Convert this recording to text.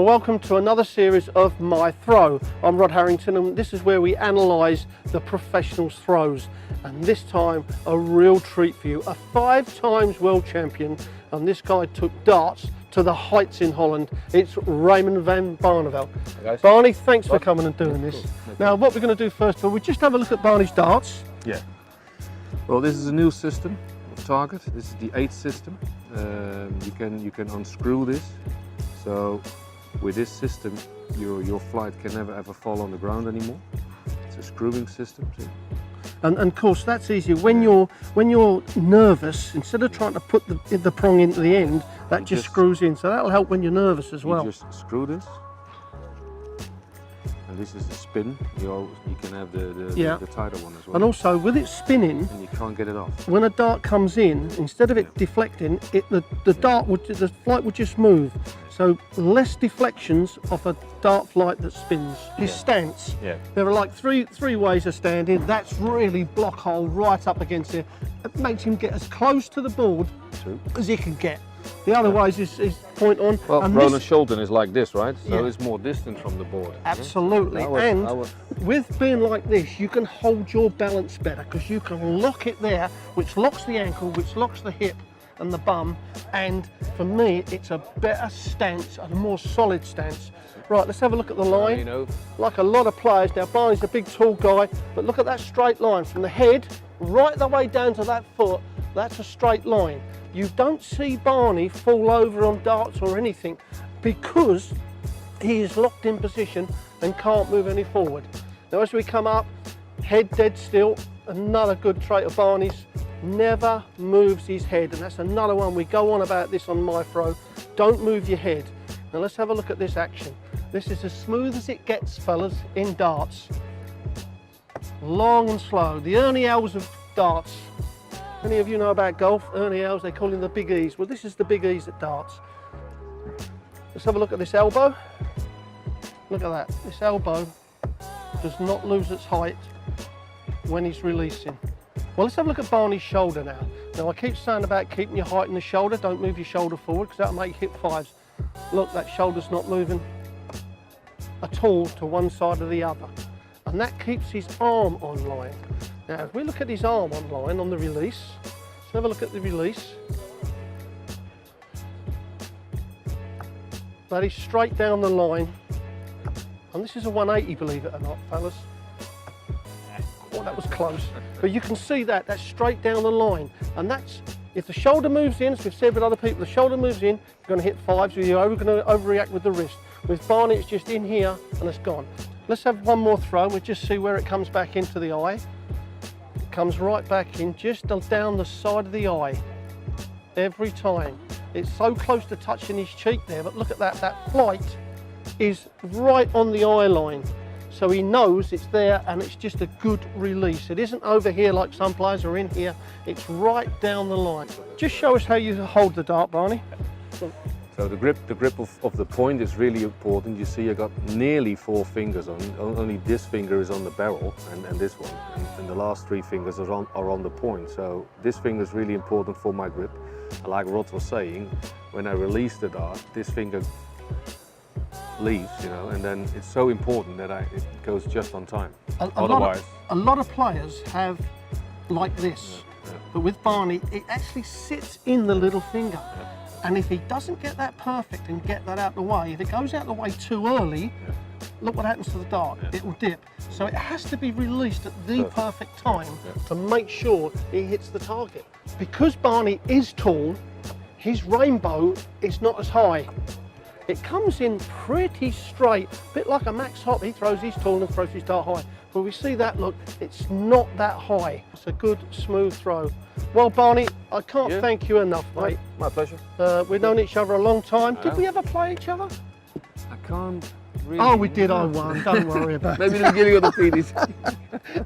welcome to another series of My Throw. I'm Rod Harrington and this is where we analyse the professionals' throws. And this time, a real treat for you. A 5 times world champion, and this guy took darts to the heights in Holland. It's Raymond van Barnaveld. Hey Barney, thanks for coming and doing this. Now, what we're going to do first of all, we just have a look at Barney's darts. Yeah. Well, this is a new system of target. This is the 8th system. You can unscrew this. So with this system, your flight can never ever fall on the ground anymore. It's a screwing system. See? And of course that's easier when you're nervous. Instead of trying to put the prong into the end, that just screws in. So that'll help when you're nervous as well. You just screw this, and this is the spin. You can have the tighter one as well. And also with it spinning, and you can't get it off. When a dart comes in, instead of it deflecting, the flight would just move. So less deflections off a dart flight that spins. His stance, there are like three ways of standing. That's really block hole right up against it. It makes him get as close to the board as he can get. The other ways is point on. Well, Ronald Shulton is like this, right? So it's more distant from the board. Absolutely. With being like this, you can hold your balance better because you can lock it there, which locks the ankle, which locks the hip and the bum, and for me it's a better stance, a more solid stance. Right, let's have a look at the line. Like a lot of players now, Barney's a big tall guy, but look at that straight line from the head right the way down to that foot. That's a straight line. You don't see Barney fall over on darts or anything because he is locked in position and can't move any forward. Now as we come up, head dead still. Another good trait of Barney's, never moves his head, and that's another one. We go on about this on My Throw. Don't move your head. Now let's have a look at this action. This is as smooth as it gets, fellas, in darts. Long and slow. The Ernie Els of darts. Any of you know about golf? Ernie Els, they call him the Big E's. Well, this is the Big E's at darts. Let's have a look at this elbow. Look at that. This elbow does not lose its height when he's releasing. Well, let's have a look at Barney's shoulder now. Now, I keep saying about keeping your height in the shoulder. Don't move your shoulder forward because that'll make hip fives. Look, that shoulder's not moving at all to one side or the other. And that keeps his arm online. Now, if we look at his arm online on the release, let's have a look at the release. That is straight down the line. And this is a 180, believe it or not, fellas. Oh, that was close. But you can see that's straight down the line. And that's, if the shoulder moves in, as we've said with other people, the shoulder moves in, you're going to hit fives, or you're going to overreact with the wrist. With Barney, it's just in here and it's gone. Let's have one more throw. We'll just see where it comes back into the eye. It comes right back in, just down the side of the eye. Every time. It's so close to touching his cheek there, but look at that. That flight is right on the eye line. So he knows it's there and it's just a good release. It isn't over here like some players are in here. It's right down the line. Just show us how you hold the dart, Barney. So the grip of the point is really important. You see I got nearly 4 fingers on, only this finger is on the barrel and this one. And the last 3 fingers are on the point. So this finger is really important for my grip. And like Rod was saying, when I release the dart, this finger leaves, and then it's so important that it goes just on time. Otherwise, a lot of players have like this, but with Barney, it actually sits in the little finger. And if he doesn't get that perfect and get that out the way, if it goes out the way too early, look what happens to the dart. It will dip. So it has to be released at the perfect time to make sure it hits the target. Because Barney is tall, his rainbow is not as high. It comes in pretty straight, a bit like a Max Hop. He throws his tall and throws his dart high. But we see that, look, it's not that high. It's a good, smooth throw. Well, Barney, I can't thank you enough, mate. My pleasure. We've known each other a long time. Did we ever play each other? I can't really. Oh, we did. I won. Don't worry about it. Maybe in the beginning of the PDC.